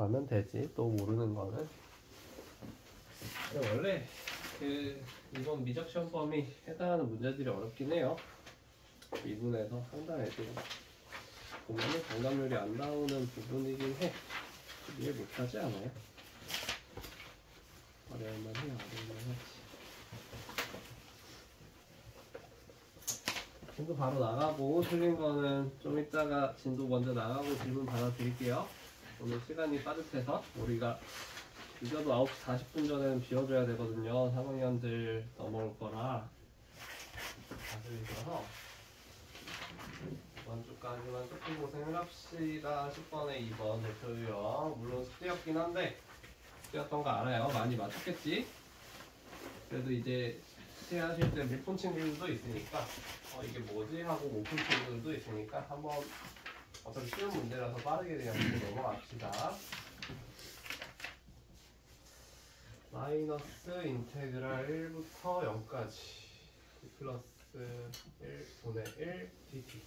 가면 되지. 또 모르는 거는. 원래 이번 미적 시험 범위 해당하는 문제들이 어렵긴 해요. 미분에서 상당 애들이 보면은 정답률이 안 나오는 부분이긴 해. 이해 못하지 않아요? 어려울만 해요. 어려울만 하지. 진도 바로 나가고 틀린 거는 좀 이따가 진도 먼저 나가고 질문 받아드릴게요. 오늘 시간이 빠듯해서 우리가 늦어도 9시 40분 전에는 비워줘야 되거든요. 3학년들 넘어올 거라. 다들 있어서 이번 주까지만 조금 고생을 합시다. 10번에 2번 대표 유형. 물론 숙제였긴 한데 숙제였던 거 알아요. 많이 맞췄겠지? 그래도 이제 숙제 하실 때 못 푼 친구들도 있으니까 이게 뭐지? 하고 못 푼 친구들도 있으니까 한번 어차피 쉬운 문제라서 빠르게 그냥 넘어갑시다. 마이너스 인테그랄 1부터 0까지 플러스 1분의 1 dt.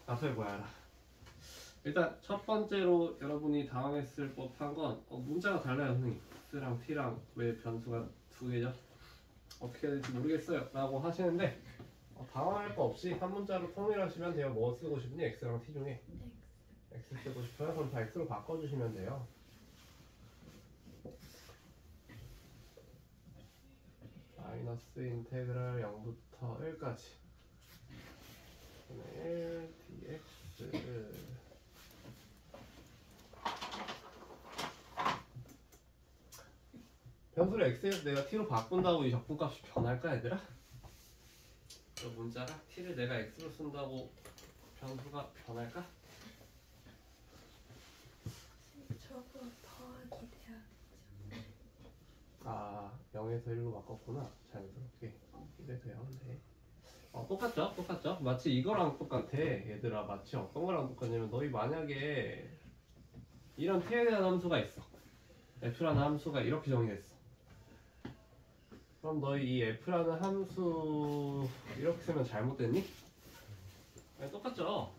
앞에 뭐야? 일단 첫 번째로 여러분이 당황했을 법한 건 문자가 달라요. 선생님 x랑 t랑 왜 변수가 두 개죠? 어떻게 해야 될지 모르겠어요 라고 하시는데 당황할 거 없이 한 문자로 통일하시면 돼요. 뭐 쓰고 싶니? x랑 t 중에 x 쓰고 싶어요? 그럼 다 x로 바꿔주시면 돼요. 마이너스 인테그랄 0부터 1까지 1 dx. 변수를 x에서 내가 t로 바꾼다고 이 적분값이 변할까 얘들아? 그 문자가 t를 내가 x로 쓴다고 변수가 변할까? 저거 더하기 돼야죠. 아 0에서 1로 바꿨구나. 자연스럽게. 이래서 0인데 똑같죠? 똑같죠? 마치 이거랑 똑같아 얘들아. 마치 어떤 거랑 똑같냐면 너희 만약에 이런 t에 대한 함수가 있어. f라는 함수가 이렇게 정의됐어. 그럼 너희 이 f라는 함수 이렇게 쓰면 잘못됐니? 네, 똑같죠?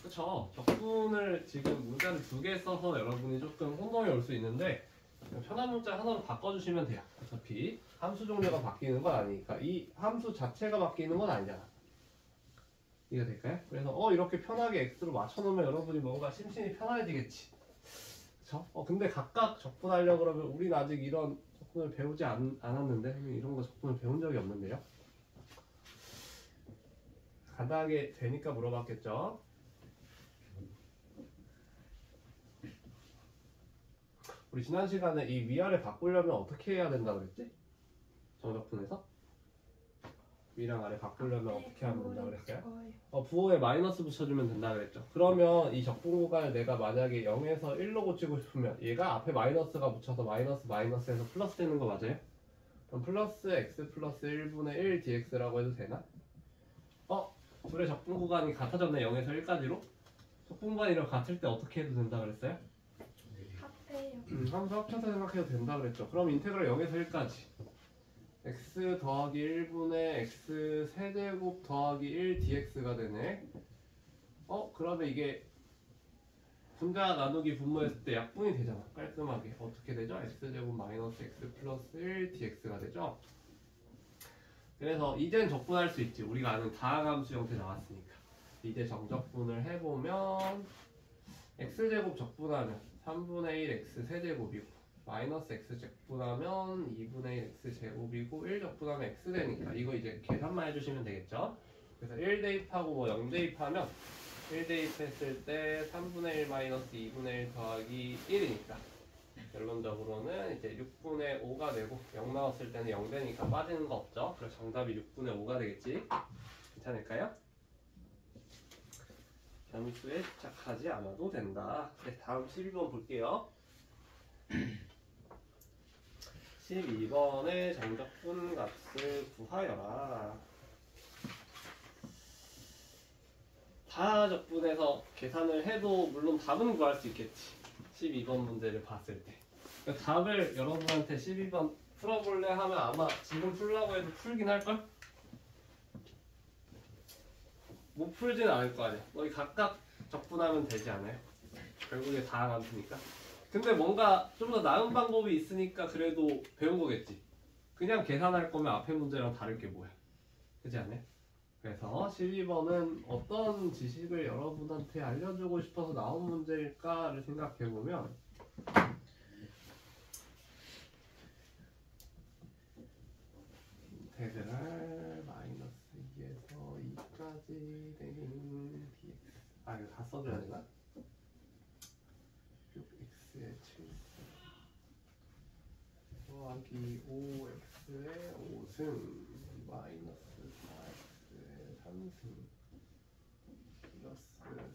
그쵸? 적분을 지금 문자를 두 개 써서 여러분이 조금 혼동이 올 수 있는데 편한 문자 하나로 바꿔주시면 돼요. 어차피 함수 종류가 바뀌는 건 아니니까 이 함수 자체가 바뀌는 건 아니잖아. 이해가 될까요? 그래서 이렇게 편하게 x로 맞춰놓으면 여러분이 뭔가 심신이 편해지겠지. 그쵸? 근데 각각 적분하려고 그러면 우린 아직 이런 적분을 배우지 않았는데 이런 거 적분을 배운 적이 없는데요. 간단하게 되니까 물어봤겠죠. 우리 지난 시간에 이 위아래 바꾸려면 어떻게 해야 된다고 그랬지? 정적분에서? 위랑 아래 바꾸려면 어떻게 하면 된다고 그랬어요? 부호에 마이너스 붙여주면 된다 그랬죠. 그러면 이 적분 구간을 내가 만약에 0에서 1로 고치고 싶으면 얘가 앞에 마이너스가 붙여서 마이너스에서 플러스 되는 거 맞아요? 그럼 플러스 x 플러스 1분의 1 dx라고 해도 되나? 둘의 적분 구간이 같아졌네. 0에서 1까지로. 적분 구간이랑 같을 때 어떻게 해도 된다 그랬어요? 합해요. 함수 합쳐서 생각해도 된다 그랬죠. 그럼 인테그랄 0에서 1까지 x 더하기 1분의 x 세제곱 더하기 1 dx가 되네. 그러면 이게 분자 나누기 분모했을 때 약분이 되잖아. 깔끔하게. 어떻게 되죠? x제곱 마이너스 x 플러스 1 dx가 되죠. 그래서 이젠 적분할 수 있지. 우리가 아는 다항함수 형태 나왔으니까. 이제 정적분을 해보면 x제곱 적분하면 3분의 1 x 세제곱이고 마이너스 x 적분하면 2분의 1 x 제곱이고 1 적분하면 x 되니까 이거 이제 계산만 해주시면 되겠죠. 그래서 1 대입하고 뭐 0 대입하면 1 대입했을 때 3분의 1 마이너스 2분의 1 더하기 1이니까 결론적으로는 이제 6분의 5가 되고 0 나왔을 때는 0 되니까 빠지는 거 없죠. 그래서 정답이 6분의 5가 되겠지. 괜찮을까요? 변수에 집착하지 않아도 된다. 네, 다음 12번 볼게요. 12번의 정적분 값을 구하여라. 다 적분해서 계산을 해도 물론 답은 구할 수 있겠지. 12번 문제를 봤을 때. 그러니까 답을 여러분한테 12번 풀어볼래 하면 아마 지금 풀라고 해도 풀긴 할걸? 못 풀지는 않을 거 아니야. 너희 각각 적분하면 되지 않아요? 결국에 다항함수니까. 근데 뭔가 좀 더 나은 방법이 있으니까 그래도 배운 거겠지. 그냥 계산할 거면 앞에 문제랑 다를 게 뭐야? 그렇지 않아요? 그래서 12번은 어떤 지식을 여러분한테 알려주고 싶어서 나온 문제일까를 생각해보면 인테그랄 마이너스 2에서 2까지 되는 dx. 아 이거 다 써줘야 되나? 6x의 7 더하기 5x의 5승 마이너스 4x의 3승 플러스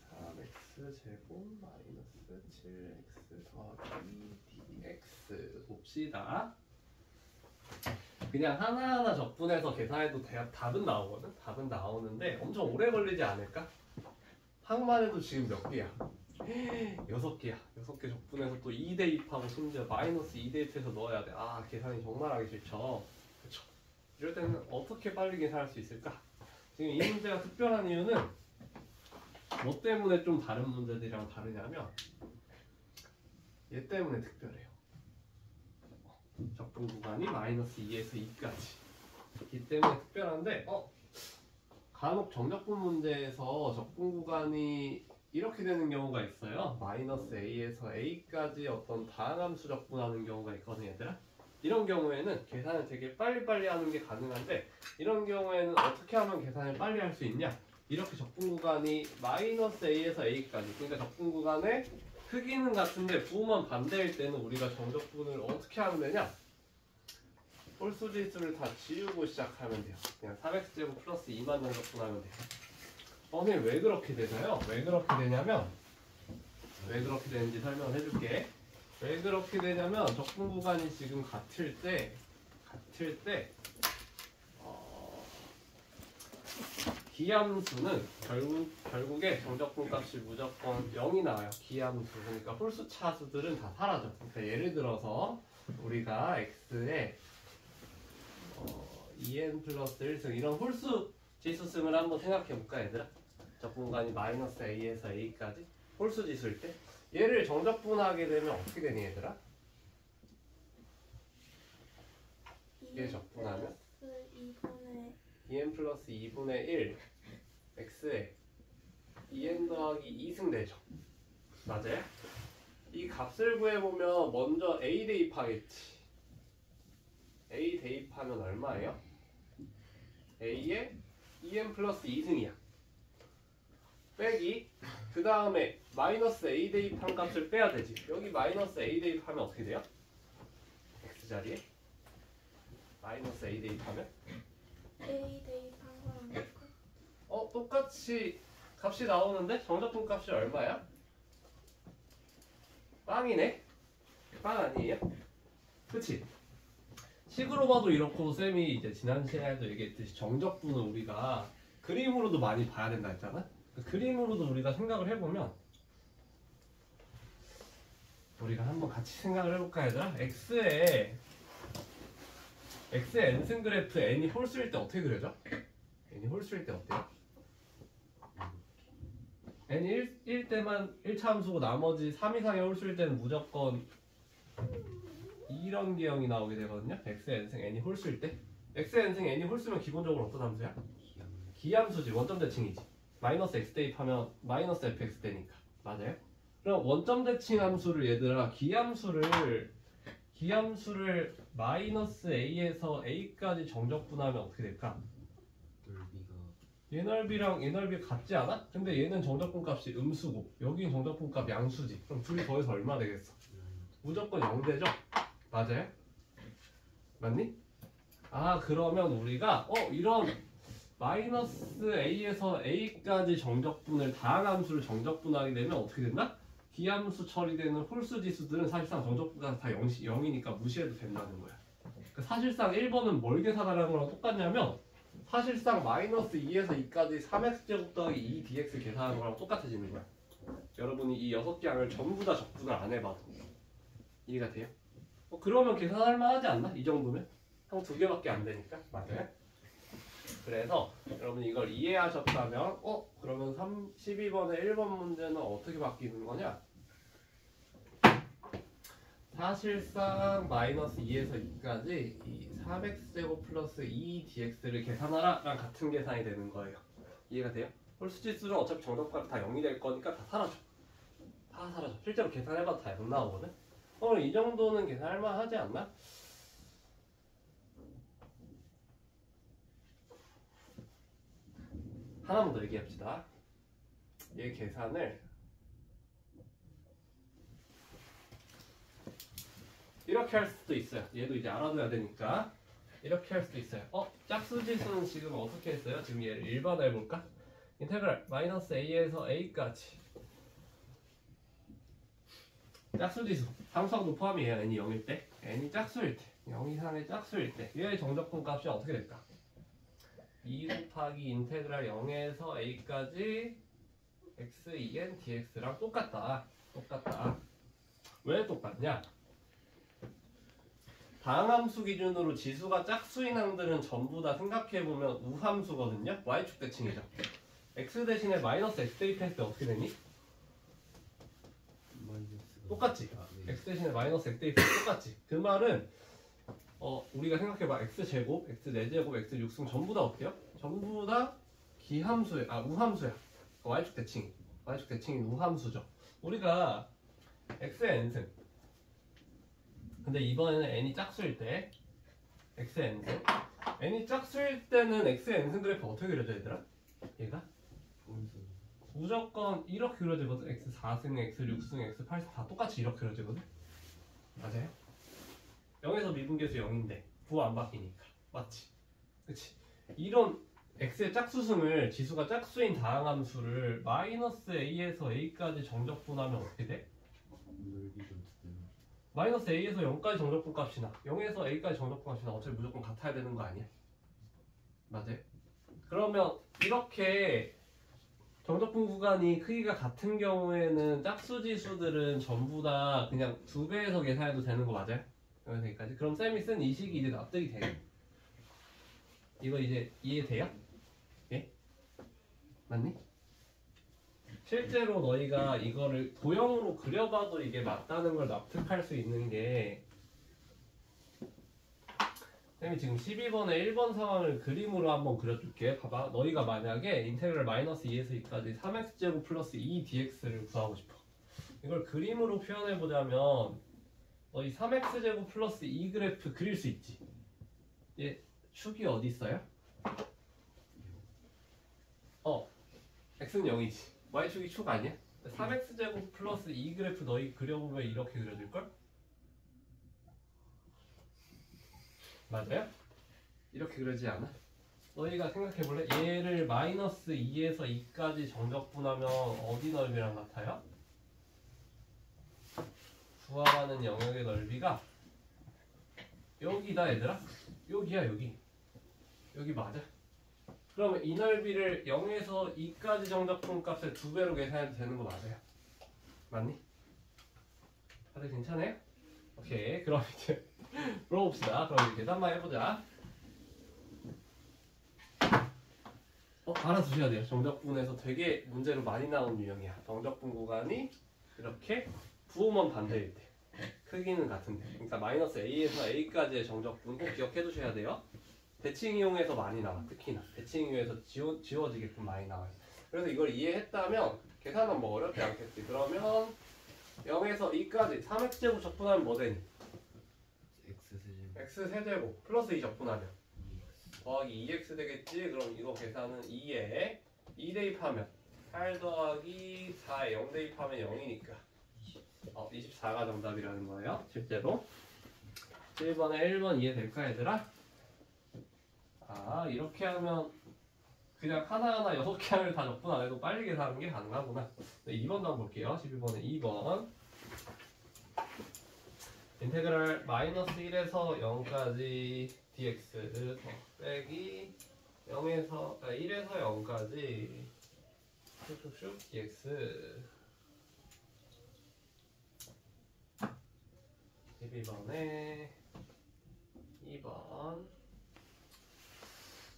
3x 제곱 마이너스 7x 더하기 dx 봅시다. 그냥 하나하나 적분해서 계산해도 답은 나오거든? 답은 나오는데 엄청 오래 걸리지 않을까? 항만 해도 지금 몇 개야? 6개야. 6개 적분해서 또 2 대입하고 심지어 마이너스 2 대입해서 넣어야 돼. 아 계산이 정말 하기 싫죠. 그쵸? 이럴 때는 어떻게 빨리 계산할 수 있을까? 지금 이 문제가 특별한 이유는 뭐 때문에 좀 다른 문제들이랑 다르냐면 얘 때문에 특별해요. 적분 구간이 마이너스 2에서 2까지 이 때문에 특별한데 간혹 정적분 문제에서 적분 구간이 이렇게 되는 경우가 있어요. 마이너스 a에서 a까지 어떤 다항함수 적분하는 경우가 있거든요, 얘들아. 이런 경우에는 계산을 되게 빨리빨리 하는 게 가능한데 이런 경우에는 어떻게 하면 계산을 빨리 할 수 있냐? 이렇게 적분 구간이 마이너스 a에서 a까지, 그러니까 적분 구간의 크기는 같은데 부호만 반대일 때는 우리가 정적분을 어떻게 하면 되냐? 홀수지수를 다 지우고 시작하면 돼요. 그냥 3x제곱 플러스 2만 정적분하면 돼요. 선생님 왜 그렇게 되나요? 왜 그렇게 되냐면 왜 그렇게 되는지 설명을 해줄게. 왜 그렇게 되냐면 적분 구간이 지금 같을 때 기함수는 결국에 정적분 값이 무조건 0이 나와요. 기함수. 그러니까 홀수 차수들은 다 사라져. 그러니까 예를 들어서 우리가 x에 2n 플러스 1승 이런 홀수 지수승을 한번 생각해 볼까 얘들아? 적분간이 마이너스 a에서 a까지 홀수 지수일 때 얘를 정적분하게 되면 어떻게 되니 얘들아? 얘 적분하면 2n 플러스 2분의 1 x에 2n 더하기 2승 되죠. 맞아요? 이 값을 구해보면 먼저 a 대입하겠지. a 대입하면 얼마예요? a에 2n 플러스 2승이야. 빼기 그 다음에 마이너스 a 대입한 값을 빼야 되지. 여기 마이너스 a 대입하면 어떻게 돼요? x자리에 마이너스 a 대입하면 A 대입한 거랑 똑같아. 똑같이 값이 나오는데 정적분 값이 얼마야? 빵이네? 빵 아니에요? 그치? 식으로 봐도 이렇고 쌤이 이제 지난 시간에도 얘기했듯이 정적분은 우리가 그림으로도 많이 봐야 된다 했잖아? 그림으로도 우리가 생각을 해보면 우리가 한번 같이 생각을 해볼까 얘들아? x의 n승 그래프 n이 홀수일 때 어떻게 그려져? n이 홀수일 때 어때요? n이 1 때만 1차 함수고 나머지 3 이상의 홀수일 때는 무조건 이런 기형이 나오게 되거든요. x의 n승 n이 홀수일 때 x의 n승 n이 홀수면 기본적으로 어떤 함수야? 기함수지. 원점 대칭이지. 마이너스 x 대입하면 마이너스 fx 되니까. 맞아요? 그럼 원점 대칭 함수를 얘들아 기함수를 마이너스 a에서 a까지 정적분하면 어떻게 될까? 얘 넓이랑 얘 넓이 같지 않아? 근데 얘는 정적분 값이 음수고 여기는 정적분 값 양수지. 그럼 둘이 더해서 얼마 되겠어? 무조건 0되죠? 맞아요? 맞니? 아 그러면 우리가 이런 마이너스 a에서 a까지 정적분을 다항함수를 정적분하게 되면 어떻게 된다? 기함수 처리되는 홀수 지수들은 사실상 정적분가 다 0이니까 무시해도 된다는 거야. 그러니까 사실상 1번은 뭘 계산하라는 거랑 똑같냐면 사실상 마이너스 2에서 2까지 3x제곱 더하기 2dx 계산하는 거랑 똑같아지는 거야. 여러분이 이 6개 항을 전부 다 적분을 안 해봐도 이해가 돼요? 그러면 계산할 만하지 않나? 이 정도면? 한 2개밖에 안 되니까. 맞아요? 그래서 여러분 이걸 이해하셨다면 그러면 12번의 1번 문제는 어떻게 바뀌는 거냐? 사실상 마이너스 2에서 2까지 이 3x제곱 플러스 2dx를 계산하라 랑 같은 계산이 되는 거예요. 이해가 돼요? 홀수지수는 어차피 정답값이 다 0이 될 거니까 다 사라져. 다 사라져. 실제로 계산해봐도 다 0 나오거든? 그럼 이 정도는 계산할 만하지 않나? 하나만 더 얘기합시다. 얘 계산을 이렇게 할 수도 있어요. 얘도 이제 알아둬야 되니까 이렇게 할 수도 있어요. 짝수지수는 지금 어떻게 했어요? 지금 얘를 일반화 해볼까? 인테그랄 마이너스 a에서 a까지 짝수지수 상수항도 포함이에요. n이 0일 때 n이 짝수일 때 0 이상의 짝수일 때 얘의 정적분 값이 어떻게 될까? 2 곱하기 인테그랄 0에서 a까지 x2n dx랑 똑같다. 왜 똑같냐? 다항함수 기준으로 지수가 짝수인 항들은 전부 다 생각해보면 우함수거든요. y축 대칭이죠. x 대신에 마이너스 x 대입했을 때 어떻게 되니? 똑같지? x 대신에 마이너스 x 대입했을 때 똑같지? 그 말은 우리가 생각해봐. x제곱, x4제곱, x6승 전부 다 어때요? 전부 다 우함수야. y축 대칭이 우함수죠. 우리가 x의 n승 근데 이번에는 n이 짝수일 때 x의 n승 n이 짝수일 때는 x의 n승 그래프 어떻게 그려져 얘들아? 얘가? 무조건 이렇게 그려지거든. x4승, x6승, x8승 다 똑같이 이렇게 그려지거든. 맞아요? 0에서 미분계수 0인데 부호 안 바뀌니까 맞지? 그치? 이런 x의 짝수승을 지수가 짝수인 다항함수를 마이너스 a에서 a까지 정적분하면 어떻게 돼? 마이너스 a에서 0까지 정적분 값이나 0에서 a까지 정적분 값이나 어차피 무조건 같아야 되는 거 아니야? 맞아요? 그러면 이렇게 정적분 구간이 크기가 같은 경우에는 짝수지수들은 전부 다 그냥 2배에서 계산해도 되는 거 맞아요? 여기서 여기까지. 그럼 쌤이 쓴 이 식이 이제 납득이 돼요. 이거 이제 이해돼요? 예? 맞니? 실제로 너희가 이거를 도형으로 그려봐도 이게 맞다는 걸 납득할 수 있는 게 쌤이 지금 12번에 1번 상황을 그림으로 한번 그려줄게. 봐봐. 너희가 만약에 인테그랄 마이너스 2에서 2까지 3x제곱 플러스 2dx를 구하고 싶어. 이걸 그림으로 표현해보자면 너희 3x제곱 플러스 2 그래프 그릴 수 있지? 얘 축이 어디 있어요? x는 0이지. y축이 축 아니야? 3x제곱 플러스 2 그래프 너희 그려보면 이렇게 그려질걸? 맞아요? 이렇게 그려지지 않아? 너희가 생각해볼래? 얘를 마이너스 2에서 2까지 정적분하면 어디 넓이랑 같아요? 구하라는 영역의 넓이가 여기다 얘들아? 여기야 여기. 여기 맞아? 그러면 이 넓이를 0에서 2까지 정적분 값을 2배로 계산해도 되는 거 맞아요? 맞니? 다들 괜찮아요? 오케이. 그럼 이제 물어봅시다. 그럼 이제 계산만 해보자. 알아두셔야 돼요. 정적분에서 되게 문제로 많이 나온 유형이야. 정적분 구간이 이렇게 부호만 반대일 때 크기는 같은데, 그러니까 마이너스 a에서 a까지의 정적분 꼭 기억해 두셔야 돼요. 대칭 이용해서 많이 나와. 특히나 대칭 이용해서 지워지게끔 많이 나와요. 그래서 이걸 이해했다면 계산은 뭐 어렵지 않겠지. 그러면 0에서 2까지 3x제곱 적분하면 뭐 되니? x세제곱 플러스 2 적분하면 더하기 2x 되겠지. 그럼 이거 계산은 2에 2 대입하면 8 더하기 4에 0 대입하면 0이니까 24가 정답이라는 거예요. 실제로 1번에 1번 이해될까 얘들아? 이렇게 하면 그냥 하나하나 6개 항을 다 적분 안 해도 빨리 계산하는 게 가능하구나. 2번도 한번 볼게요. 12번에 2번 인테그랄 마이너스 1에서 0까지 dx 빼기 1에서 0까지 슉슉슉 dx 12번에 2번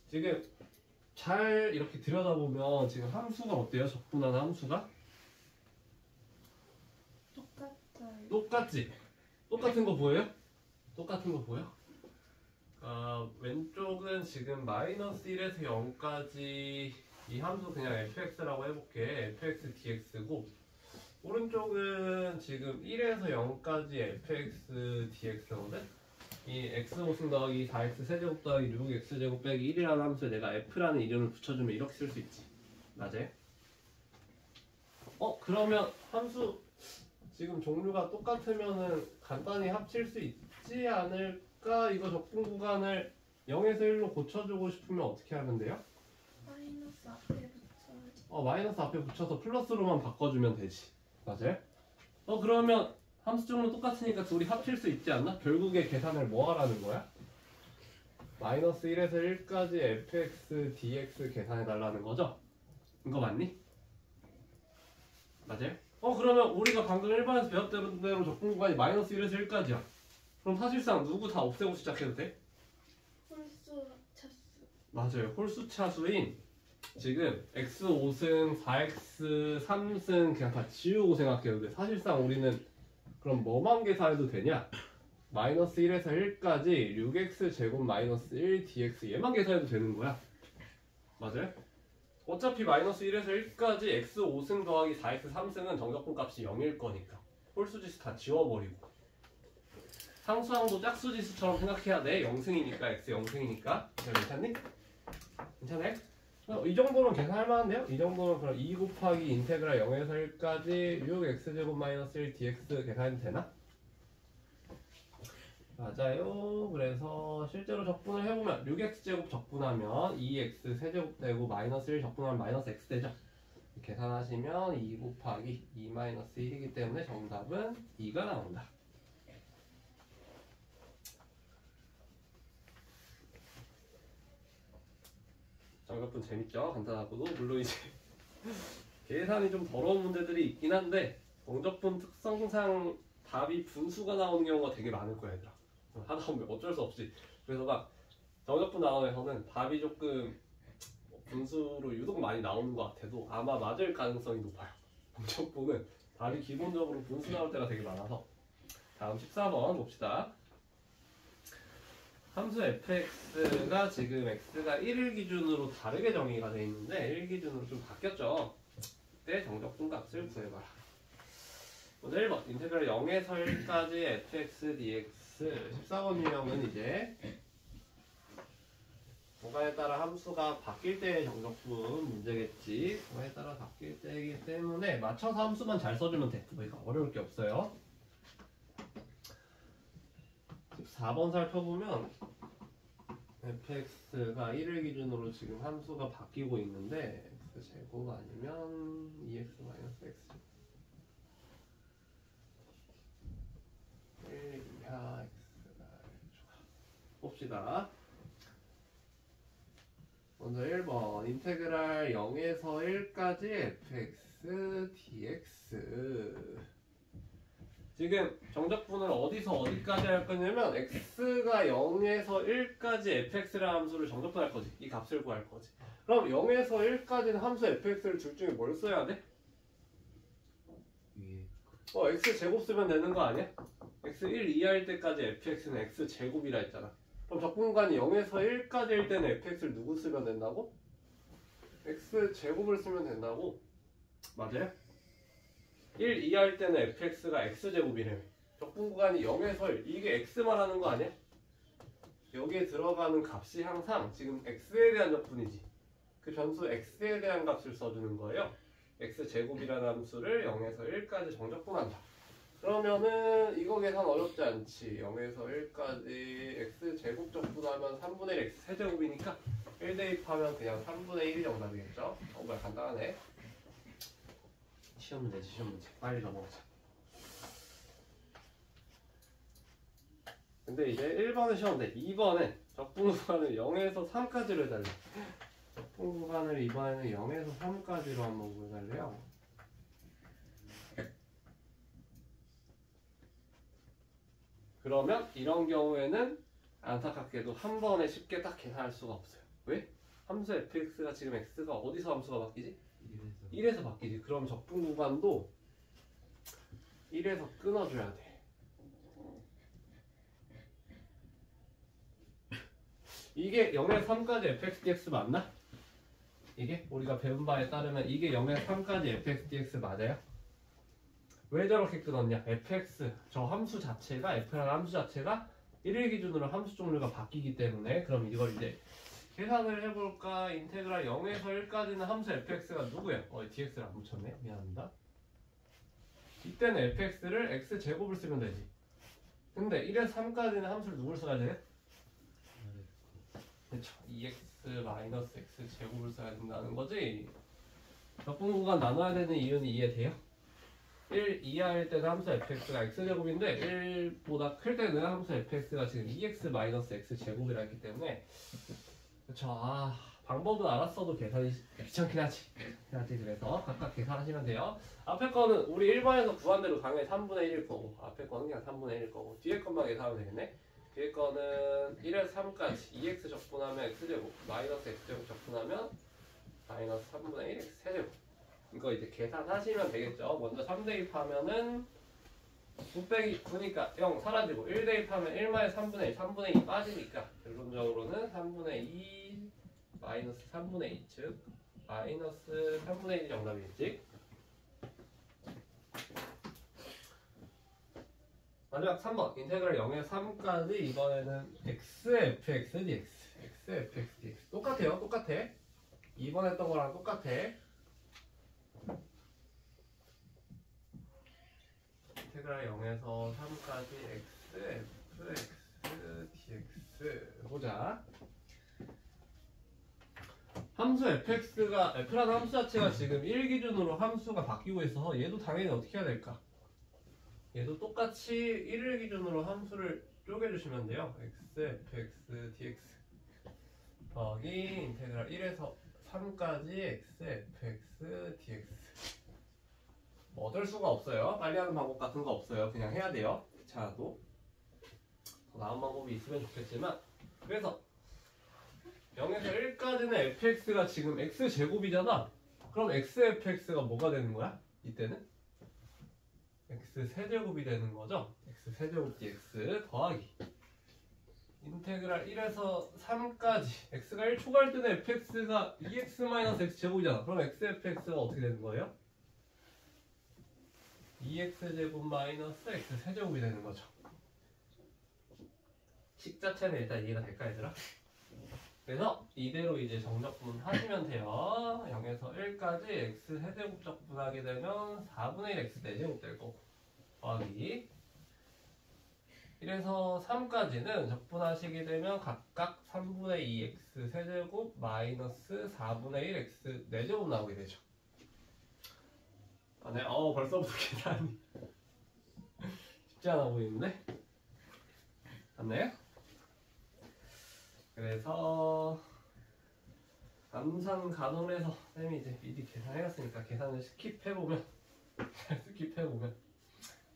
지금 잘 이렇게 들여다보면 지금 함수가 어때요? 적분하는 함수가? 똑같아요. 똑같지? 똑같은 거 보여요? 똑같은 거 보여? 왼쪽은 지금 마이너스 1에서 0까지 이 함수 그냥 fx라고 해볼게. fx dx고 오른쪽은 지금 1에서 0까지 fx dx거든? 이 x5승 더하기 4x 세제곱 더하기 6x제곱 빼기 1이라는 함수에 내가 f라는 이름을 붙여주면 이렇게 쓸 수 있지. 맞아요? 그러면 함수 지금 종류가 똑같으면은 간단히 합칠 수 있지 않을까? 이거 적분 구간을 0에서 1로 고쳐주고 싶으면 어떻게 하면 돼요? 마이너스 앞에 붙여야지. 마이너스 앞에 붙여서 플러스로만 바꿔주면 되지. 맞아요? 그러면 함수 종류 똑같으니까 둘이 합칠 수 있지 않나? 결국에 계산을 뭐 하라는 거야? 마이너스 1에서 1까지 fx dx 계산해 달라는 거죠? 이거 맞니? 맞아요? 그러면 우리가 방금 1번에서 배웠던 대로 적분 구간이 마이너스 1에서 1까지야. 그럼 사실상 누구 다 없애고 시작해도 돼? 홀수 차수. 맞아요. 홀수 차수인 지금 x5승, 4x, 3승 그냥 다 지우고 생각해도 돼. 사실상 우리는 그럼 뭐만 계산해도 되냐? 마이너스 1에서 1까지 6x 제곱 마이너스 1 dx 얘만 계산해도 되는 거야. 맞아요? 어차피 마이너스 1에서 1까지 x 5승 더하기 4x 3승은 정적분 값이 0일 거니까 홀수지수 다 지워버리고 상수항도 짝수지수처럼 생각해야 돼. 0승이니까 x 0승이니까 괜찮니? 괜찮아요? 이 정도는 계산할 만한데요? 이 정도는 그럼 2 곱하기 인테그랄 0에서 1까지 6x제곱 마이너스 1 dx 계산해도 되나? 맞아요. 그래서 실제로 적분을 해보면 6x제곱 적분하면 2x 세제곱 되고 마이너스 1 적분하면 마이너스 x 되죠. 계산하시면 2 곱하기 2 마이너스 1이기 때문에 정답은 2가 나온다. 정답분 재밌죠? 간단하고도 물론 이제 계산이 좀 더러운 문제들이 있긴 한데 정적분 특성상 답이 분수가 나오는 경우가 되게 많을 거야 얘들아. 하다 보면 어쩔 수 없이. 그래서 막 정적분 나온에서는 답이 조금 분수로 유독 많이 나오는 것 같아도 아마 맞을 가능성이 높아요. 정적분은 답이 기본적으로 분수 나올 때가 되게 많아서. 다음 14번 봅시다. 함수 fx가 지금 x가 1을 기준으로 다르게 정의가 되어 있는데 1 기준으로 좀 바뀌었죠. 그때 정적분 값을 구해봐라. 먼저 1번 인테그랄 0에서 1까지 fx dx 14번 유형은 이제 구간에 따라 함수가 바뀔 때의 정적분 문제겠지. 구간에 따라 바뀔 때이기 때문에 맞춰서 함수만 잘 써주면 돼. 뭐 이거 어려울 게 없어요. 14번 살펴보면 fx가 1을 기준으로 지금 함수가 바뀌고 있는데 x제곱 아니면 2x-x 1 이하 x가 봅시다. 먼저 1번 인테그랄 0에서 1까지 fx dx 지금 정적분을 어디서 어디까지 할 거냐면 x가 0에서 1까지 fx라는 함수를 정적분할 거지. 이 값을 구할 거지. 그럼 0에서 1까지는 함수 fx를 둘 중에 뭘 써야 돼? x 제곱 쓰면 되는 거 아니야? x 1 이하일 때까지 fx는 x 제곱이라 했잖아. 그럼 적분간이 0에서 1까지일 때는 fx를 누구 쓰면 된다고? x 제곱을 쓰면 된다고? 맞아요? 1 이하일 때는 fx가 x제곱이래. 적분구간이 0에서 1 이게 x만 하는 거 아니야? 여기에 들어가는 값이 항상 지금 x에 대한 적분이지. 그 변수 x에 대한 값을 써주는 거예요. x제곱이라는 함수를 0에서 1까지 정적분한다. 그러면은 이거 계산 어렵지 않지. 0에서 1까지 x제곱 적분하면 3분의 1 x 세제곱이니까 1 대입하면 그냥 3분의 1이 정답이겠죠? 정말 간단하네. 시험 문제, 시험 문제. 빨리 넘어가자. 근데 이제 1번은 쉬웠는데 2번은 적분 구간을 0에서 3까지로 해달래. 적분 구간을 이번에는 0에서 3까지로 한번 구해달래요. 그러면 이런 경우에는 안타깝게도 한 번에 쉽게 딱 계산할 수가 없어요. 왜? 함수 fx가 지금 x가 어디서 함수가 바뀌지? 1에서 바뀌지. 그럼 적분 구간도 1에서 끊어줘야 돼. 이게 0에서 3까지 fx dx 맞나? 이게 우리가 배운 바에 따르면 이게 0에서 3까지 fx dx 맞아요? 왜 저렇게 끊었냐? fx 저 함수 자체가 f라는 함수 자체가 1일 기준으로 함수 종류가 바뀌기 때문에 그럼 이걸 이제 계산을 해볼까? 인테그랄 0에서 1까지는 함수 fx가 누구야? dx를 안 붙였네? 미안합니다. 이때는 fx를 x제곱을 쓰면 되지. 근데 1에서 3까지는 함수를 누굴 써야 돼? 그쵸. 2x-x 제곱을 써야 된다는 거지. 적분 구간 나눠야 되는 이유는 이해돼요? 1 이하일 때는 함수 fx가 x제곱인데 1보다 클 때는 함수 fx가 지금 2x-x 제곱이라 했기 때문에 그쵸. 방법은 알았어도 계산이 귀찮긴 하지. 그래서 각각 계산하시면 돼요. 앞에 거는 우리 1번에서 구한 대로 당연히 3분의 1일 거고 앞에 거는 그냥 3분의 1일 거고 뒤에 것만 계산하면 되겠네. 뒤에 거는 1에서 3까지 2x 적분하면 x제곱 마이너스 x제곱 적분하면 마이너스 3분의 1 x 세제곱. 이거 이제 계산하시면 되겠죠. 먼저 3 대입하면은 9 빼기 9니까 0 사라지고 1 대입하면 1-3분의 1 3분의 2 빠지니까 결론적으로는 3분의 2 마이너스 3분의 2 즉 마이너스 3분의 1이 정답이겠지. 마지막 3번 인테그랄 0에서 3까지 이번에는 xfx dx xfx dx 똑같아요. 똑같아. 2번 했던 거랑 똑같아. 인테그랄 0에서 3까지 xfx dx 보자. 함수 fx가 f라는 함수 자체가 지금 1 기준으로 함수가 바뀌고 있어서 얘도 당연히 어떻게 해야 될까? 얘도 똑같이 1을 기준으로 함수를 쪼개주시면 돼요. xfx dx 더하기 인테그랄 1에서 3까지 xfx dx 뭐 어쩔 수가 없어요. 빨리 하는 방법 같은 거 없어요. 그냥 해야 돼요. 귀찮아도 더 나은 방법이 있으면 좋겠지만 그래서 0에서 1까지는 fx가 지금 x제곱이잖아. 그럼 xfx가 뭐가 되는 거야? 이때는? x세제곱이 되는 거죠. x세제곱 dx 더하기 인테그랄 1에서 3까지 x가 1 초과할 때는 fx가 2x-x제곱이잖아. 그럼 xfx가 어떻게 되는 거예요? 2x제곱 마이너스 x세제곱이 되는 거죠. 식 자체는 일단 이해가 될까 얘들아? 그래서 이대로 이제 정적분 하시면 돼요. 0에서 1까지 x 세제곱 적분하게 되면 4분의 1 x 4제곱 될 거고 더하기 1에서 3까지는 적분하시게 되면 각각 3분의 2 x 세제곱 마이너스 4분의 1 x 4제곱 나오게 되죠. 네, 벌써부터 계산이 쉽지 않아 보이는데? 맞나요? 그래서 암산 가능해서 쌤이 이제 미리 계산해놨으니까 계산을 스킵해보면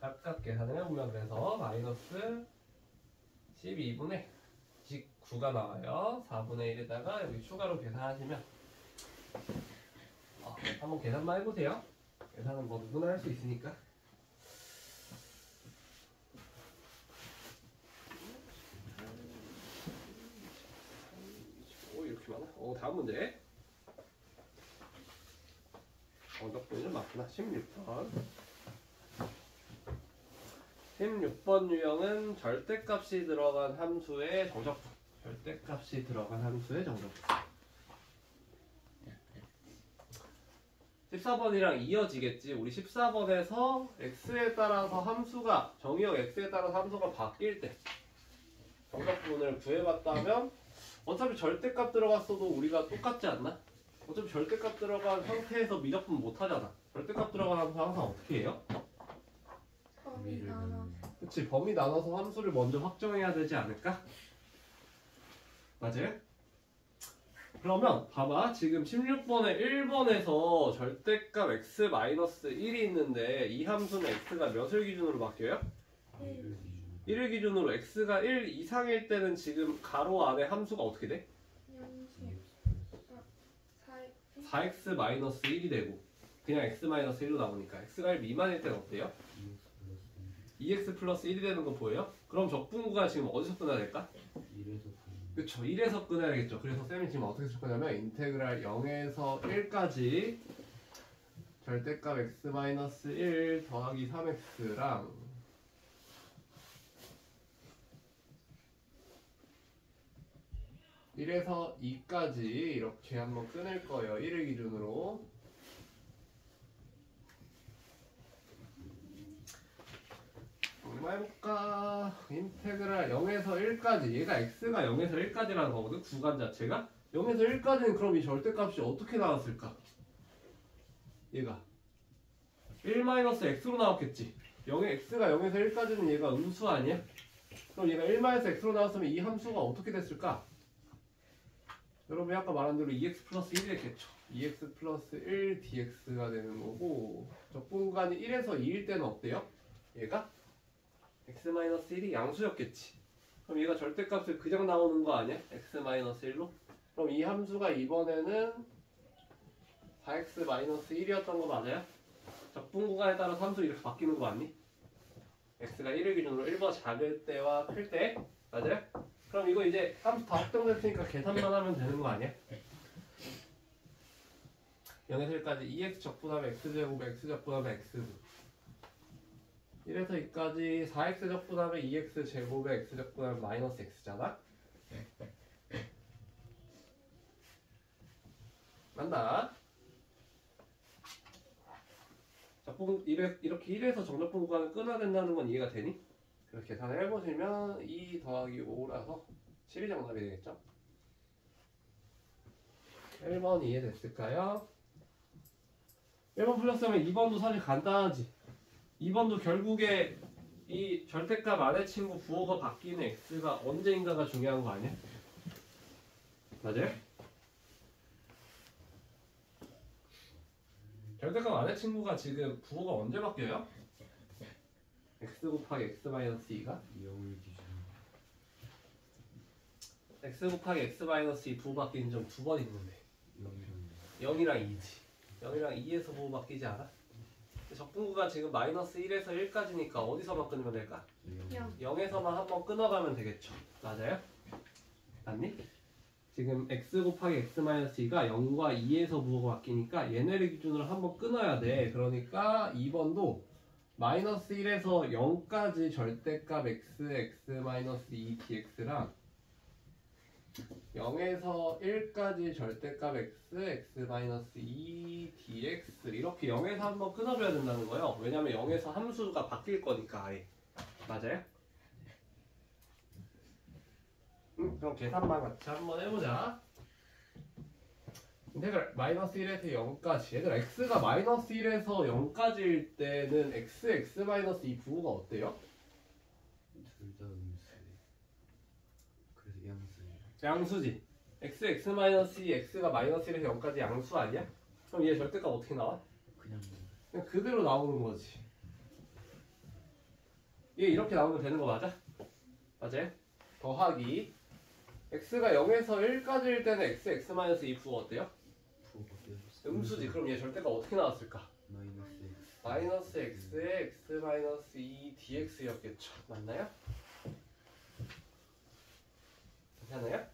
각각 계산을 해보면 그래서 마이너스 12분의 19가 나와요. 4분의 1에다가 여기 추가로 계산하시면 한번 계산만 해보세요. 계산은 뭐 누구나 할 수 있으니까. 이렇게 많아? 다음 문제. 정답보기는 맞구나. 16번. 16번 유형은 절대값이 들어간 함수의 정적분. 절대값이 들어간 함수의 정적분. 14번이랑 이어지겠지. 우리 14번에서 x에 따라서 함수가 정의역 x에 따라서 함수가 바뀔 때 정적분을 구해봤다면 어차피 절대값 들어갔어도 우리가 똑같지 않나? 어차피 절대값 들어간 상태에서 미적분 못하잖아. 절대값 들어간 함수 항상 어떻게 해요? 범위 나눠. 그치, 범위 나눠서 함수를 먼저 확정해야 되지 않을까? 맞아요? 그러면 봐봐. 지금 16번에 1번에서 절대값 x-1이 있는데 이 함수는 x가 몇을 기준으로 바뀌어요? 1을 기준으로 x가 1 이상일 때는 지금 가로 안에 함수가 어떻게 돼? 4x-1이 되고 그냥 x-1로 나오니까 x가 1 미만일 때는 어때요? 2x 플러스 1이 되는 거 보여요? 그럼 적분구가 지금 어디서 끝나야 될까? 그쵸. 1에서 끊어야겠죠. 그래서 쌤이 지금 어떻게 쓸 거냐면 인테그랄 0에서 1까지 절대값 x-1 더하기 3x랑 1에서 2까지 이렇게 한번 끊을 거예요. 1을 기준으로. 얼마 해볼까? 인테그랄 0에서 1까지. 얘가 x가 0에서 1까지라는 거거든. 구간 자체가. 0에서 1까지는 그럼 이 절대값이 어떻게 나왔을까? 얘가 1-x로 나왔겠지. x가 0에서 1까지는 얘가 음수 아니야? 그럼 얘가 1-x로 나왔으면 이 함수가 어떻게 됐을까? 여러분이 아까 말한 대로 2x 플러스 1이 됐겠죠. 2x 플러스 1 dx가 되는 거고, 적분간이 1에서 2일 때는 어때요? 얘가 x-1이 양수였겠지. 그럼 얘가 절대값을 그냥 나오는 거 아니야? x-1로? 그럼 이 함수가 이번에는 4x-1이었던 거 맞아요? 적분 구간에 따라 함수 이렇게 바뀌는 거 맞니? x가 1을 기준으로 1보다 작을 때와 클 때 맞아요? 그럼 이거 이제 함수 다 확정됐으니까 계산만 하면 되는 거 아니야? 0에서 1까지 2x 적분하면 x제곱, x 적분하면 x분 1에서 2까지 4x 적분하면 2x 제곱에 x 적분하면 마이너스 x잖아? 맞나? 적분 이렇게 1에서 정적분 구간을 끊어야 된다는 건 이해가 되니? 그래서 계산을 해보시면 2 더하기 5라서 12 정답이 되겠죠? 1번 이해됐을까요? 1번 풀렸으면 2번도 사실 간단하지. 2번도 결국에 이 절대값 안의 친구 부호가 바뀌는 x가 언제인가가 중요한 거 아니야? 맞아요? 절대값 안의 친구가 지금 부호가 언제 바뀌어요? x 곱하기 x-2가? 0을 기준. x 곱하기 x-2 부호 바뀌는 점 두 번 있는데 0이랑 0이랑 2지. 0이랑 2에서 부호 바뀌지 않아? 적분구가 지금 마이너스 1에서 1까지니까 어디서만 끊으면 될까? 0. 0에서만 한번 끊어가면 되겠죠. 맞아요? 맞니? 지금 x 곱하기 x-2가 0과 2에서 부호가 바뀌니까 얘네를 기준으로 한번 끊어야 돼. 그러니까 2번도 마이너스 1에서 0까지 절대값 x, x-2 dx랑 0에서 1까지 절대값 x, x-2 dx 이렇게 0에서 한번 끊어줘야 된다는 거예요. 왜냐면 0에서 함수가 바뀔 거니까 아예. 맞아요? 그럼 계산만 같이 한번 해보자. 인테그랄 마이너스 1에서 0까지. 얘들아 x가 마이너스 1에서 0까지일 때는 x, x-2 부호가 어때요? 둘다 음수. 그래서 양수예요. 양수지. x, x-2, x가 마이너스 1에서 0까지 양수 아니야? 그럼 얘 절대값 어떻게 나와? 그냥 그냥 그대로 나오는 거지. 얘 이렇게 나오면 되는 거 맞아? 맞아요? 더하기 x가 0에서 1까지일 때는 x, x-2 부호 어때요? 부호가 깨졌어. 음수지. 그럼 얘 절대값 어떻게 나왔을까? 마이너스 x. 마이너스 x에 x-2 dx였겠죠. 맞나요? 괜찮아요?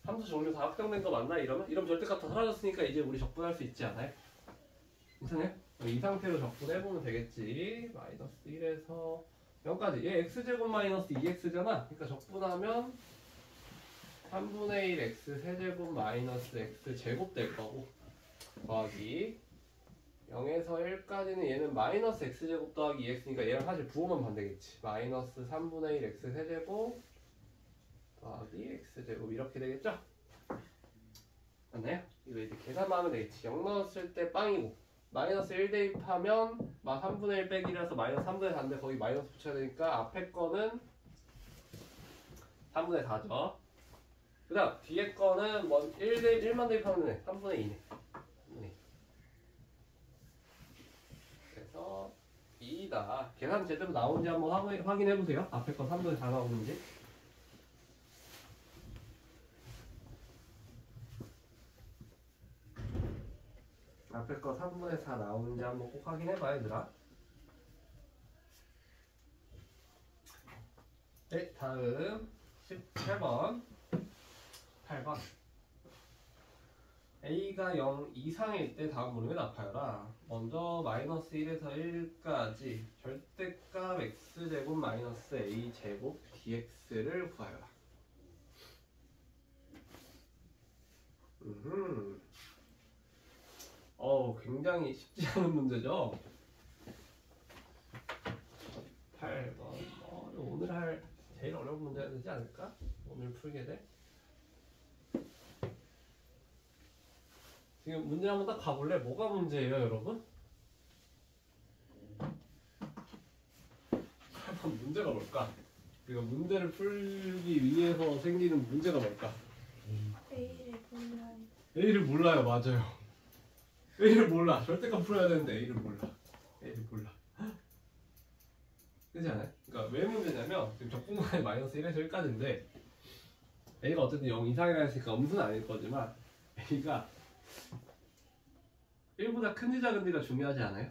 함수 종류 다 확정된 거 맞나? 이러면 절대값 다 사라졌으니까 이제 우리 적분할 수 있지 않아요? 괜찮아요? 이 상태로 적분해보면 되겠지. 마이너스 1에서 0까지. 얘 x제곱 마이너스 2x잖아. 그러니까 적분하면 3분의 1 x 세제곱 마이너스 x 제곱 될 거고 더하기 0에서 1까지는 얘는 마이너스 x제곱 더하기 2x니까 얘랑 사실 부호만 반대겠지. 마이너스 3분의 1 x 세제곱 더하기 x제곱 이렇게 되겠죠? 맞나요? 이거 이제 계산만 하면 되겠지. 0 넣었을 때 빵이고 마이너스 1 대입하면 3분의 1 빼기라서 마이너스 3분의 4인데 거기 마이너스 붙여야 되니까 앞에 거는 3분의 4죠. 그 다음 뒤에 거는 1만 대입하면 되네. 3분의 2네. 3분의 2. 그래서 2다. 계산 제대로 나오는지 한번 확인해보세요. 앞에 거 3분의 4 나오는지. 앞에 거 3분의 4 나오는지 한번 꼭 확인해봐 얘들아. 네, 다음 17번 8번. a가 0 이상일 때 다음 문을 나타내라. 먼저 마이너스 1에서 1까지 절대값 x제곱 마이너스 a제곱 dx를 구하여라. 굉장히 쉽지 않은 문제죠. 8번. 오늘 할 제일 어려운 문제가 되지 않을까? 오늘 풀게 돼. 지금 문제 한번 딱 가볼래? 뭐가 문제예요, 여러분? 8번 문제가 뭘까? 우리가 문제를 풀기 위해서 생기는 문제가 뭘까? A를 몰라요. A를 몰라요, 맞아요. A를 몰라. 절대값 풀어야 되는데 A를 몰라. A를 몰라. 그렇지 않아요? 그러니까 왜 문제냐면 지금 적분간이 마이너스 1에서 1까지인데 A가 어쨌든 0 이상이라 했으니까 음수는 아닐 거지만 A가 1보다 큰지 작은지가 중요하지 않아요?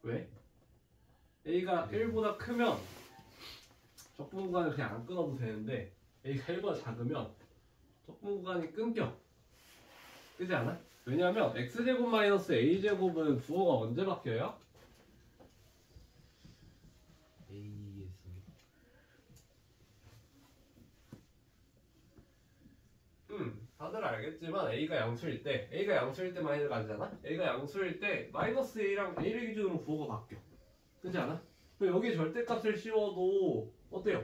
왜? A가 1보다 크면 적분구간을 그냥 안 끊어도 되는데 A가 1보다 작으면 적분구간이 끊겨. 그렇지 않아? 왜냐하면 x제곱 마이너스 a제곱은 부호가 언제 바뀌어요? A에서 다들 알겠지만 A가 양수일 때 많이 가잖아? A가 양수일 때 마이너스 A랑 A를 기준으로 부호가 바뀌어. 그렇지 않아? 그럼 여기에 절대값을 씌워도 어때요?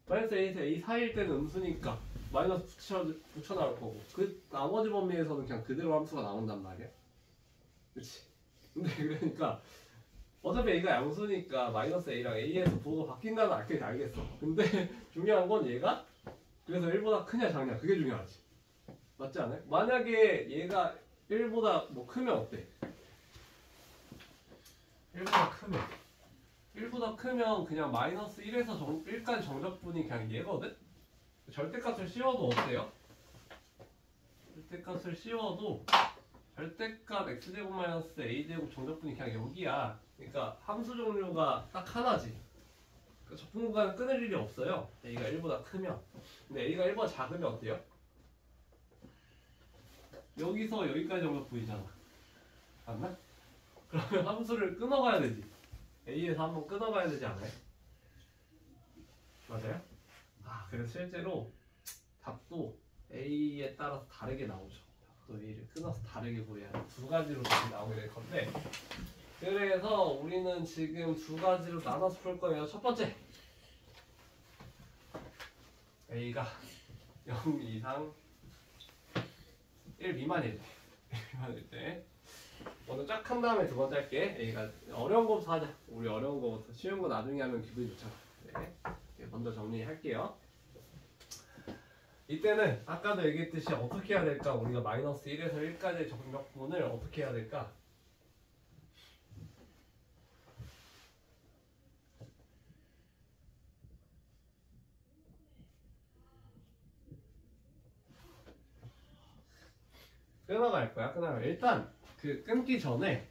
마이너스 A에서 A 사이일 때는 음수니까 마이너스 붙여 나올 거고 그 나머지 범위에서는 그냥 그대로 함수가 나온단 말이야. 그렇지? 근데 그러니까 어차피 A가 양수니까 마이너스 A랑 A에서 부호가 바뀐다는 알겠어. 근데 중요한 건 얘가 그래서 1보다 크냐 작냐 그게 중요하지. 맞지 않아요? 만약에 얘가 1보다 뭐 크면 어때? 1보다 크면 그냥 마이너스 1에서 1까지 정적분이 그냥 얘거든? 절대값을 씌워도 어때요? 절대값을 씌워도 절대값 x제곱 마이너스 a제곱 정적분이 그냥 여기야. 그러니까 함수 종류가 딱 하나지. 그러니까 적분구간을 끊을 일이 없어요. a가 1보다 크면. 근데 a가 1보다 작으면 어때요? 여기서 여기까지 정적분이잖아. 맞나? 그러면 함수를 끊어가야 되지. a에서 한번 끊어가야 되지 않아요? 맞아요? 그래서 실제로 답도 A에 따라서 다르게 나오죠. 답도 A를 끊어서 다르게 보여야 돼. 두 가지로 다시 나오게 될 건데 그래서 우리는 지금 두 가지로 나눠서 풀 거예요. 첫 번째 A가 0 이상 1 미만일 때 먼저 쫙 한 다음에 두 번째 할게. A가 어려운 거부터 하자. 우리 어려운 거부터 쉬운 거 나중에 하면 기분이 좋잖아. 네. 먼저 정리할게요. 이때는 아까도 얘기했듯이 어떻게 해야 될까? 우리가 마이너스 1에서 1까지의 정적분을 어떻게 해야 될까? 끊어갈 거야. 일단 그 끊기 전에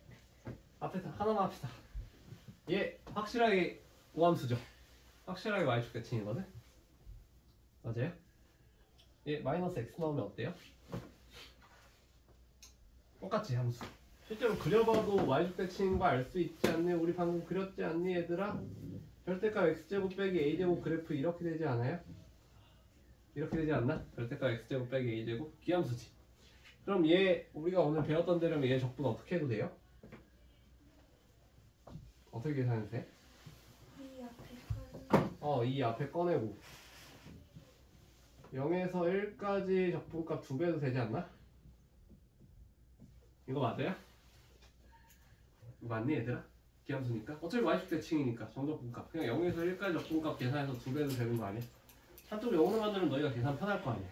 앞에 하나만 합시다. 얘 확실하게 오함수죠. 확실하게 y축 대칭이거든. 맞아요? 얘 마이너스 x 나오면 어때요? 똑같이 함수. 실제로 그려봐도 y축 대칭인 거 알 수 있지 않니? 우리 방금 그렸지 않니 얘들아? 절대값 x제곱 빼기 a제곱 그래프 이렇게 되지 않아요? 이렇게 되지 않나? 절대값 x제곱 빼기 a제곱 기함수지. 그럼 얘 우리가 오늘 배웠던 대로 얘 적분 어떻게 해도 돼요? 어떻게 계산해도 돼? 이 앞에 건 이 앞에 꺼내고 0에서 1까지 적분값 2배도 되지 않나? 이거 맞아요? 이거 맞니 얘들아? 기함수니까? 어차피 y축 대칭이니까 정적분값 그냥 0에서 1까지 적분값 계산해서 2배도 되는 거 아니야? 한쪽 0으로 만들면 너희가 계산 편할 거 아니야?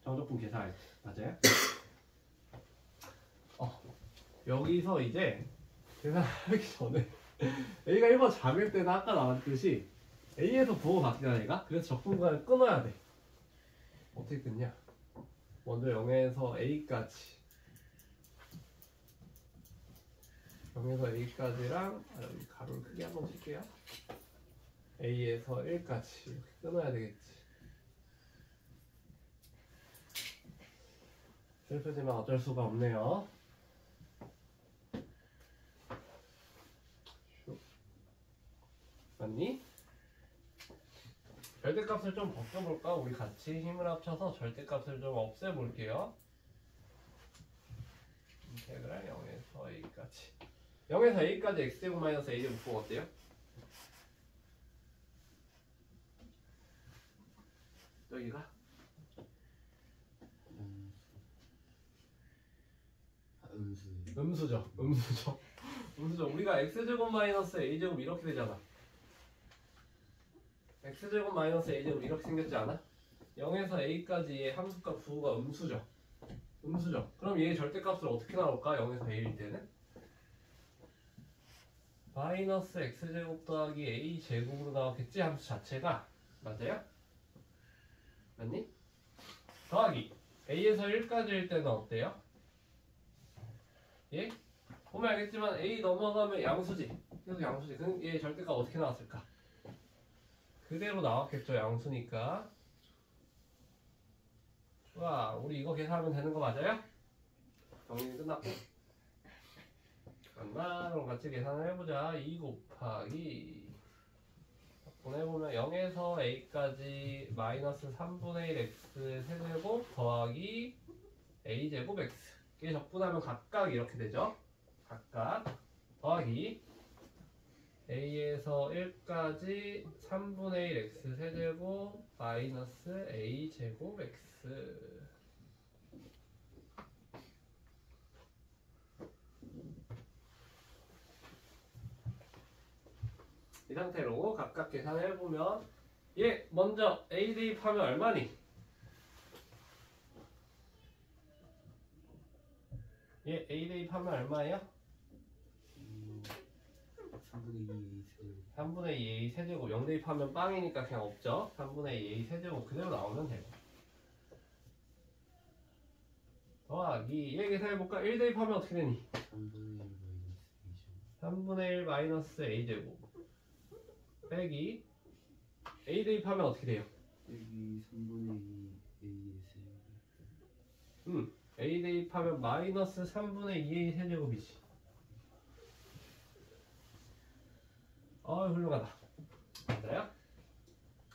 정적분 계산할 때 맞아요? 여기서 이제 계산하기 전에 A가 1번 작을 때는 아까 나왔듯이 A에서 부호가 바뀌잖아 얘가? 그래서 적분구간을 끊어야 돼. 어떻게 끊냐? 먼저 0에서 A까지 0에서 A까지랑 여기 가로를 크게 한번 칠게요. A에서 1까지 이렇게 끊어야 되겠지. 슬프지만 어쩔 수가 없네요. 맞니? 절대값을 좀 벗겨볼까? 우리 같이 힘을 합쳐서 절대값을 좀 없애볼게요. 인테그랄 0에서 a까지 0에서 a까지 x제곱 마이너스 a제곱 부호 어때요? 여기가? 음수. 음수죠. 음수죠. 음수죠. 우리가 x제곱 마이너스 a제곱 이렇게 되잖아. x제곱 마이너스 a제곱 이렇게 생겼지 않아? 0에서 a까지의 함수값 부호가 음수죠. 음수죠. 그럼 얘의 절대값을 어떻게 나올까? 0에서 a일 때는 마이너스 x제곱 더하기 a제곱으로 나왔겠지? 함수 자체가. 맞아요? 맞니? 더하기 a에서 1까지일 때는 어때요? 예? 보면 알겠지만 a 넘어가면 양수지. 계속 양수지. 그럼 얘 절대값 어떻게 나왔을까? 그대로 나왔겠죠. 양수니까. 좋아. 우리 이거 계산하면 되는 거 맞아요? 정리는 끝났고. 맞나? 그럼 같이 계산을 해보자. 2 곱하기 보내보면 0에서 a까지 마이너스 3분의 1 x 세제곱 더하기 a제곱 x 이게 적분하면 각각 이렇게 되죠. 각각 더하기 a에서 1까지 3분의 1 x 세제곱 마이너스 a제곱 x 이 상태로 각각 계산을 해보면 얘 먼저 a 대입하면 얼마니? 얘 a 대입하면 얼마예요? 3분의 2 세제곱. 3분의 2a 세제곱 0 대입하면 빵이니까 그냥 없죠. 3분의 2a 세제곱 그대로 나오면 되고 더하기 얘 계산해볼까? 1 대입하면 어떻게 되니? 3분의 1 마이너스 3분의 1 마이너스 A제곱. a제곱 빼기 a 대입하면 어떻게 돼요? 여기 3분의 2 A 세제곱. a 대입하면 마이너스 3분의 2a 세제곱이지. 훌륭하다. 맞아요?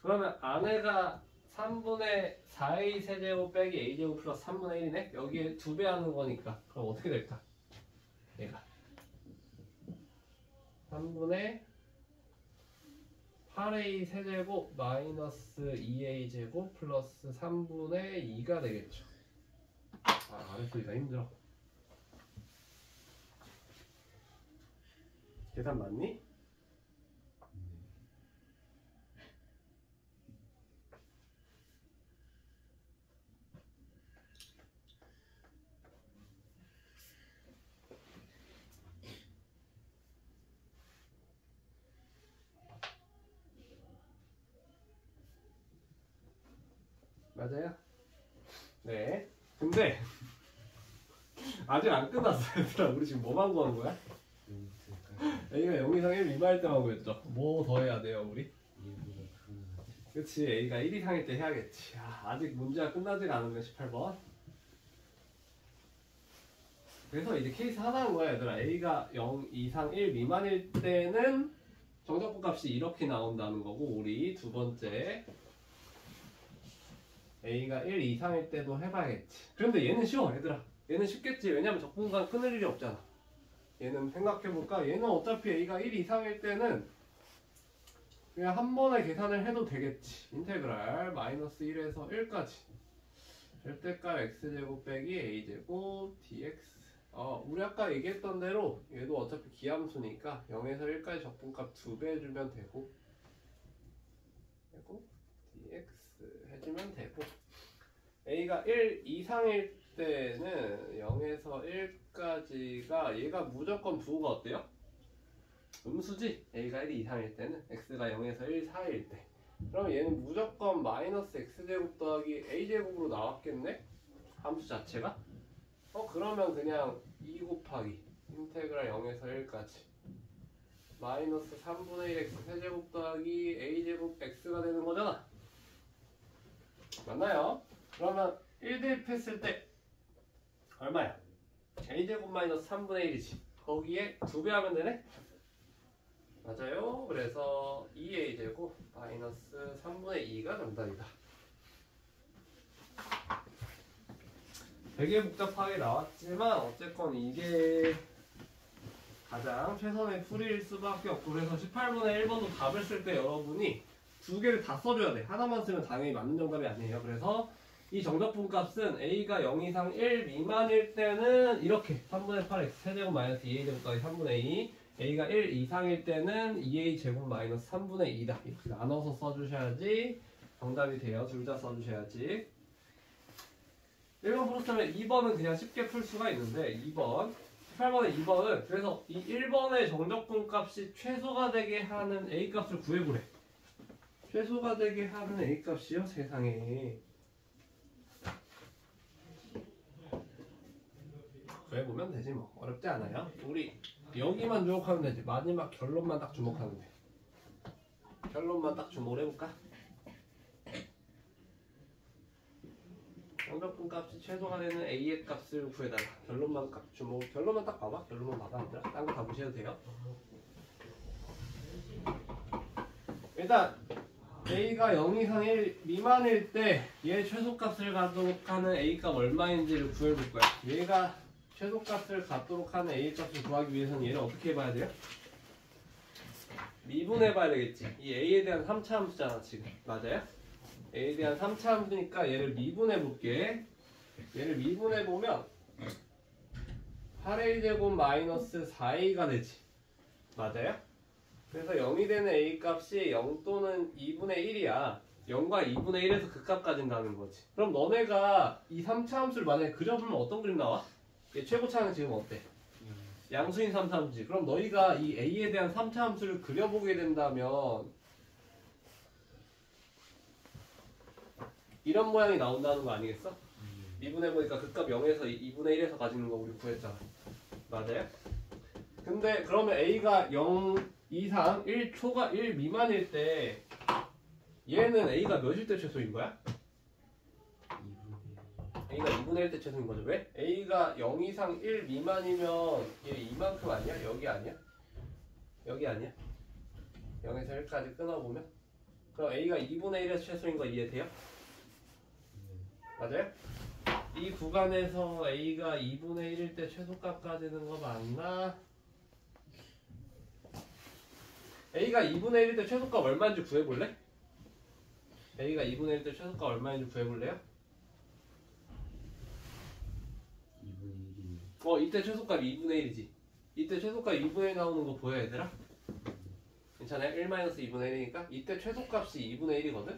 그러면 안에가 3분의 4a 세제곱 빼기 a제곱 플러스 3분의 1이네? 여기에 2배 하는 거니까 그럼 어떻게 될까? 얘가 3분의 8a 세제곱 마이너스 2a 제곱 플러스 3분의 2가 되겠죠. 아랫소리가 힘들어. 계산 맞니? 맞아요? 네. 근데 아직 안 끝났어 얘들아. 우리 지금 뭐만 구하는 거야? A가 0 이상 1 미만일 때만 구했죠. 뭐 더 해야 돼요 우리? 그치, A가 1 이상일 때 해야겠지. 아직 문제가 끝나지가 않으면 18번. 그래서 이제 케이스 하나 한 거야 얘들아. A가 0 이상 1 미만일 때는 정적분 값이 이렇게 나온다는 거고, 우리 두 번째 A가 1 이상일 때도 해봐야겠지. 그런데 얘는 쉬워 얘들아. 얘는 쉽겠지. 왜냐면 적분간 끊을 일이 없잖아. 얘는 생각해볼까? 얘는 어차피 A가 1 이상일 때는 그냥 한 번에 계산을 해도 되겠지. 인테그랄 마이너스 1에서 1까지 절대값 x제곱 빼기 a제곱 dx. 우리 아까 얘기했던 대로 얘도 어차피 기함수니까 0에서 1까지 적분값 2배 해주면 되고 dx 해주면 되고, a가 1 이상일 때는 0에서 1까지가 얘가 무조건 부호가 어때요? 음수지? a가 1 이상일 때는 x가 0에서 1 사이일 때. 그럼 얘는 무조건 마이너스 x제곱 더하기 a제곱으로 나왔겠네? 함수 자체가? 그러면 그냥 2 곱하기 인테그랄 0에서 1까지 마이너스 3분의 1 x 세제곱 더하기 a제곱 x가 되는 거잖아. 맞나요? 그러면 1 대입했을 때 얼마야? a제곱 마이너스 3분의 1이지. 거기에 2배 하면 되네? 맞아요. 그래서 2a제곱 마이너스 3분의 2가 정답이다. 되게 복잡하게 나왔지만 어쨌건 이게 가장 최선의 풀이일 수밖에 없고, 그래서 18분의 1번도 답을 쓸 때 여러분이 두 개를 다 써줘야 돼. 하나만 쓰면 당연히 맞는 정답이 아니에요. 그래서 이 정적분 값은 a가 0 이상 1 미만일 때는 이렇게 3분의 8x 세제곱 마이너스 2a제곱까지 3분의 2, a가 1 이상일 때는 2a제곱 마이너스 3분의 2다. 이렇게 나눠서 써주셔야지 정답이 돼요. 둘 다 써주셔야지. 1번 풀었으면 2번은 그냥 쉽게 풀 수가 있는데 2번 18번의 2번은 그래서 이 1번의 정적분 값이 최소가 되게 하는 a 값을 구해보래. 최소가 되게 하는 a 값이요? 세상에. 구해보면 되지 뭐. 어렵지 않아요. 우리 여기만 주목하면 되지. 마지막 결론만 딱 주목하면 돼. 결론만 딱 주목을 해볼까? 정적분 값이 최소가 되는 a의 값을 구해달라. 결론만 딱 주목. 결론만 딱 봐봐. 결론만 봐봐. 얘들아. 딴 거 다 무시해도 돼요. 일단 a가 0 이상 1 미만일 때 얘 최소값을 갖도록 하는 a값 얼마인지를 구해볼 거야. 얘가 최소값을 갖도록 하는 a값을 구하기 위해서는 얘를 어떻게 해봐야 돼요? 미분해봐야 되겠지. 이 a에 대한 3차 함수잖아 지금. 맞아요? a에 대한 3차 함수니까 얘를 미분해볼게. 얘를 미분해보면 8a제곱 마이너스 4a가 되지. 맞아요? 그래서 0이 되는 a 값이 0 또는 2분의 1이야. 0과 2분의 1에서 그 값 가진다는 거지. 그럼 너네가 이 3차 함수를 만약에 그려보면 어떤 그림 나와? 얘 최고차는 지금 어때? 양수인 3차 함수지. 그럼 너희가 이 a에 대한 3차 함수를 그려보게 된다면 이런 모양이 나온다는 거 아니겠어? 미분해보니까 그 값 0에서 2분의 1에서 가지는 거 우리 구했잖아. 맞아요? 근데 그러면 a가 0 이상 1초가 1 미만일 때 얘는 a가 몇일 때 최소인 거야? a가 2분의 1 때 최소인 거죠. 왜? a가 0 이상 1 미만이면 얘 이만큼 아니야? 여기 아니야? 여기 아니야? 0에서 1까지 끊어보면? 그럼 a가 2분의 1에서 최소인 거 이해돼요? 맞아요? 이 구간에서 a가 2분의 1일 때 최소값 가지는 거 맞나? a가 2분의 1일 때 최소값 얼마인지 구해볼래? a가 2분의 1일 때 최소값 얼마인지 구해볼래요? 2분의 1이면 이때 최소값 2분의 1이지. 이때 최소값 2분의 1 나오는 거 보여 얘들아? 괜찮아요? 1-2분의 1이니까 이때 최소값이 2분의 1이거든?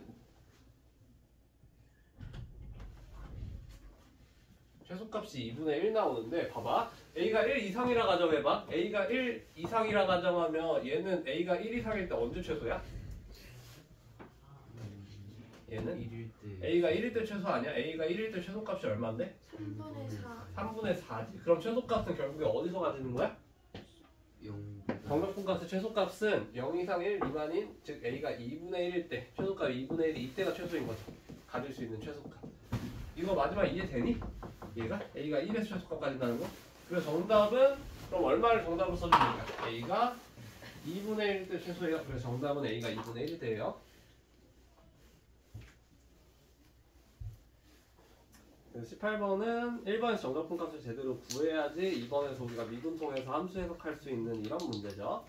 최소값이 2분의 1 나오는데 봐봐. a가 1 이상이라 가정해봐. a가 1 이상이라 가정하면 얘는 a가 1 이상일 때 언제 최소야? 얘는 1일 때 a가 1일 때 최소 아니야? a가 1일 때 최소값이 얼마인데? 3분의 4. 3분의 4지. 그럼 최소값은 결국에 어디서 가지는 거야? 0 정적분 값의 최소값은 0 이상 1 미만인 즉 a가 2분의 1일 때 최소값 2분의 1이 이때가 최소인 거죠. 가질 수 있는 최소값. 이거 마지막 이해되니? 얘가 a가 1에서 최소값 가진다는 거? 그래서 정답은 그럼 얼마를 정답으로 써줍니까? a가 2분의 1일 때 최소예요. 그래서 정답은 a가 2분의 1일 때예요. 그래서 18번은 1번에서 정적분 값을 제대로 구해야지 2번에서 우리가 미분 통해서 함수 해석할 수 있는 이런 문제죠.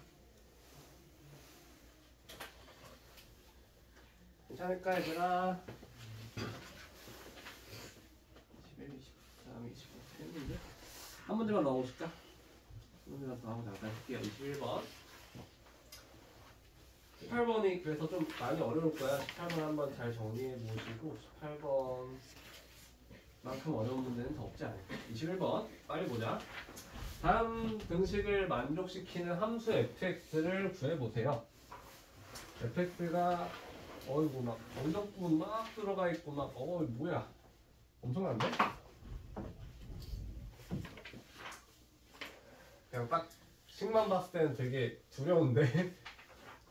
괜찮을까 얘들아? 11, 23, 25 했는데 한 문제만 넣어보실까? 한 문제만 더 하고 잠깐 할게요. 21번 18번이 그래서 좀 많이 어려울 거야. 18번 한번 잘 정리해 보시고 18번 만큼 어려운 문제는 더 없지 않을까? 21번 빨리 보자. 다음 등식을 만족시키는 함수 fx를 구해보세요. fx가 어이구 막 정적분 막 들어가 있고 막 뭐야 엄청난데? 그냥 딱 식만 봤을 때는 되게 두려운데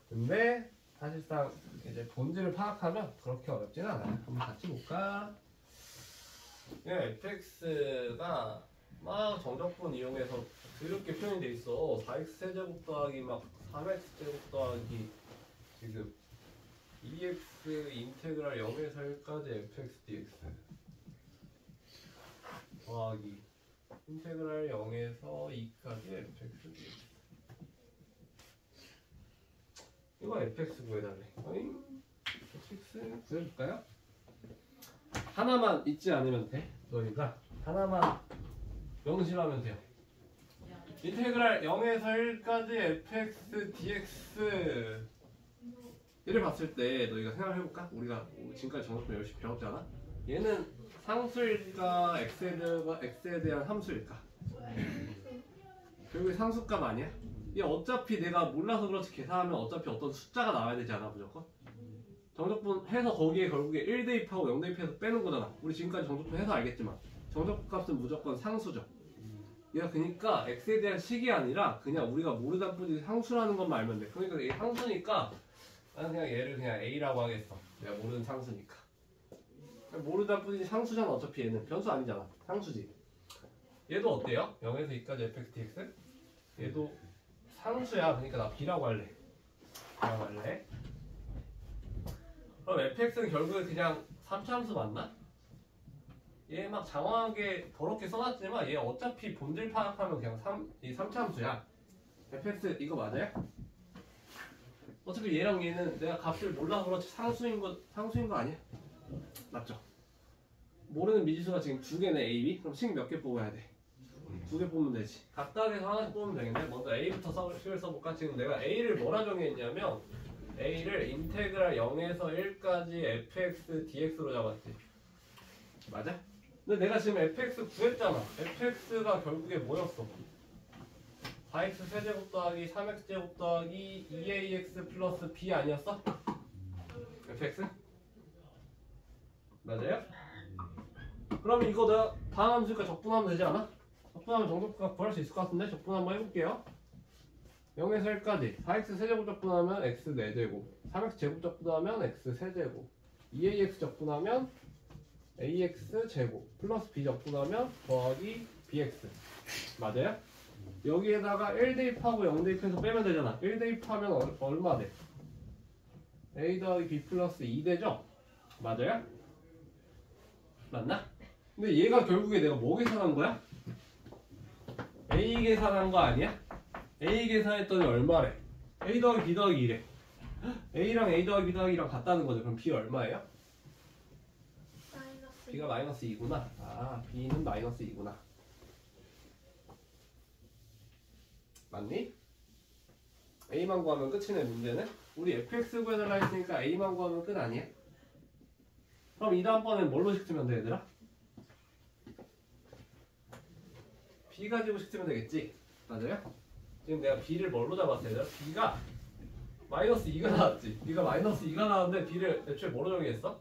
근데 사실상 이제 본질을 파악하면 그렇게 어렵진 않아요. 한번 같이 볼까? 예, fx가 막 정적분 이용해서 이렇게 표현이 돼 있어. 4x 세제곱 더하기 막 3x 제곱 더하기 지금 2x 인테그랄 0에서 1까지 fx dx 더하기 인테그랄 0에서 2까지 fx dx. 이거 fx 구해달래. fx 구해볼까요? 하나만 잊지 않으면 돼. 그러니까 하나만 명심하면 돼요. 인테그랄 0에서 1까지 fx dx 얘를 봤을 때 너희가 생각해볼까? 우리가 지금까지 정석분 열심히 배웠잖아? 얘는 상수일까 x에 대한 함수일까? 결국에 상수값 아니야? 얘 어차피 내가 몰라서 그렇지 계산하면 어차피 어떤 숫자가 나와야 되지 않아 무조건? 정적분 해서 거기에 결국에 1 대입하고 0 대입해서 빼는 거잖아. 우리 지금까지 정적분 해서 알겠지만 정적분 값은 무조건 상수죠. 얘가 그러니까 x에 대한 식이 아니라 그냥 우리가 모르다 뿐이 상수라는 것만 알면 돼. 그러니까 이게 상수니까 나는 그냥 얘를 그냥 a라고 하겠어. 내가 모르는 상수니까. 모르다 뿐이지 상수잖아. 어차피 얘는 변수 아니잖아. 상수지. 얘도 어때요? 0에서 2까지 fx dx? 얘도 상수야. 그러니까 나 b라고 할래. b라고 할래. 그럼 fx는 결국에 그냥 3차함수 맞나? 얘 막 장황하게 더럽게 써놨지만 얘 어차피 본질 파악하면 그냥 이 3차함수야. fx 이거 맞아요? 어차피 얘랑 얘는 내가 값을 몰라서 그렇지 상수인 거 아니야? 맞죠? 모르는 미지수가 지금 2개네 a, b? 그럼 식 몇 개 뽑아야 돼? 2개 뽑으면 되지. 각각에서 하나씩 뽑으면 되겠네. 먼저 a부터 식을 써볼까? 지금 내가 a를 뭐라 정했냐면 a를 인테그랄 0에서 1까지 fx dx로 잡았지. 맞아? 근데 내가 지금 fx 구했잖아. fx가 결국에 뭐였어? 4x 세제곱 더하기 3x 제곱 더하기 2ax 플러스 b 아니었어? fx? 맞아요? 그러면 이거 내가 다음 함수니까 적분하면 되지 않아? 적분하면 정적분값 구할 수 있을 것 같은데? 적분 한번 해볼게요. 0에서 1까지 4x 세제곱 적분하면 x 4제곱 3x 제곱 적분하면 x 세제곱 2ax 적분하면 ax 제곱 플러스 b 적분하면 더하기 bx 맞아요? 여기에다가 1 대입하고 0 대입해서 빼면 되잖아. 1 대입하면 얼마 돼? a 더하기 b 플러스 2 되죠? 맞아요? 맞나? 근데 얘가 결국에 내가 뭐 계산한 거야? a 계산한 거 아니야? a 계산했더니 얼마래? a 더하기 b 더하기 2래. a랑 a 더하기 b 더하기 2랑 같다는 거죠. 그럼 b 얼마예요? b가 마이너스 2구나. 아, b는 마이너스 2구나. 맞니? a만 구하면 끝이네 문제는. 우리 fx 구해달라 했으니까 a만 구하면 끝 아니야? 그럼 이 다음번엔 뭘로 식으면 돼 얘들아? b 가지고 식으면 되겠지? 맞아요? 지금 내가 b를 뭘로 잡았어 얘들아? b가 마이너스 2가 나왔지. b가 마이너스 2가 나왔는데 b를 애초에 뭐로 정의했어?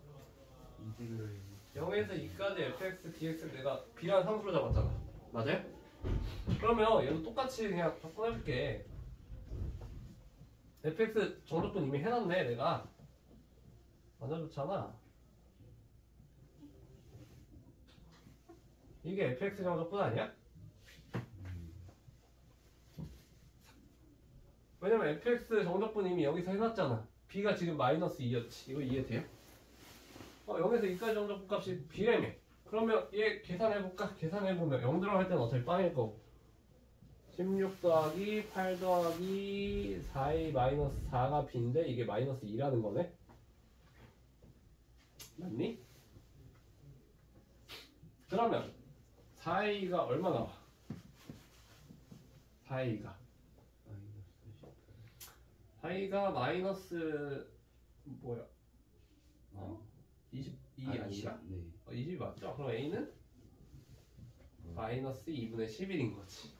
0에서 2까지 fx dx 내가 b라는 상수로 잡았잖아. 맞아요? 그러면 얘도 똑같이 그냥 접근해볼게. fx 정적분 이미 해놨네 내가. 완전 좋잖아. 이게 fx 정적분 아니야? 왜냐면 fx 정적분 이미 여기서 해놨잖아. b가 지금 마이너스 2였지. 이거 이해돼요? 0에서 2까지 정적분 값이 b라며. 그러면 얘 계산해볼까? 계산해보면 0 들어갈 때는 어차피 빵일 거고 16 더하기 8 더하기 4a 마이너스 4가 b인데 이게 마이너스 2라는 거네? 맞니? 그러면 4a가 얼마 나와? 4a가 마이너스 뭐야? 22 아닌가? 네. 20이 맞죠? 그럼 a는 마이너스 2분의 11인 거지.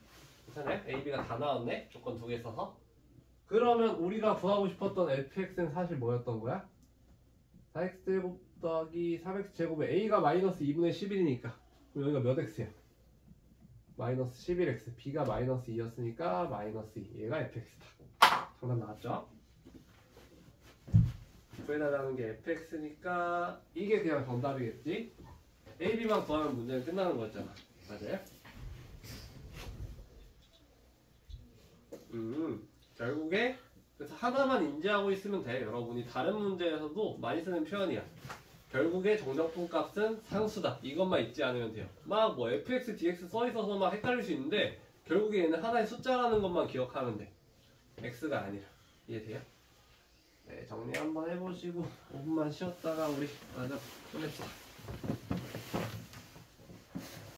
괜찮아요? a, b가 다 나왔네? 조건 두 개 써서. 그러면 우리가 구하고 싶었던 fx는 사실 뭐였던 거야? 4x 제곱 더하기 3x 제곱에 a가 마이너스 2분의 11이니까 그럼 여기가 몇 x야? 마이너스 11x. b가 마이너스 2였으니까 마이너스 2. 얘가 fx다. 정답 나왔죠? 구해달라는 게 fx니까 이게 그냥 정답이겠지? a, b만 구하면 문제는 끝나는 거였잖아. 맞아요? 결국에 그래서 하나만 인지하고 있으면 돼. 여러분이 다른 문제에서도 많이 쓰는 표현이야. 결국에 정적분 값은 상수다. 이것만 잊지 않으면 돼요. 막 뭐 fx, dx 써 있어서 막 헷갈릴 수 있는데 결국에 얘는 하나의 숫자라는 것만 기억하면 돼. x가 아니라. 이해돼요? 네, 정리 한번 해보시고 5분만 쉬었다가 우리 맞아 좀 했어.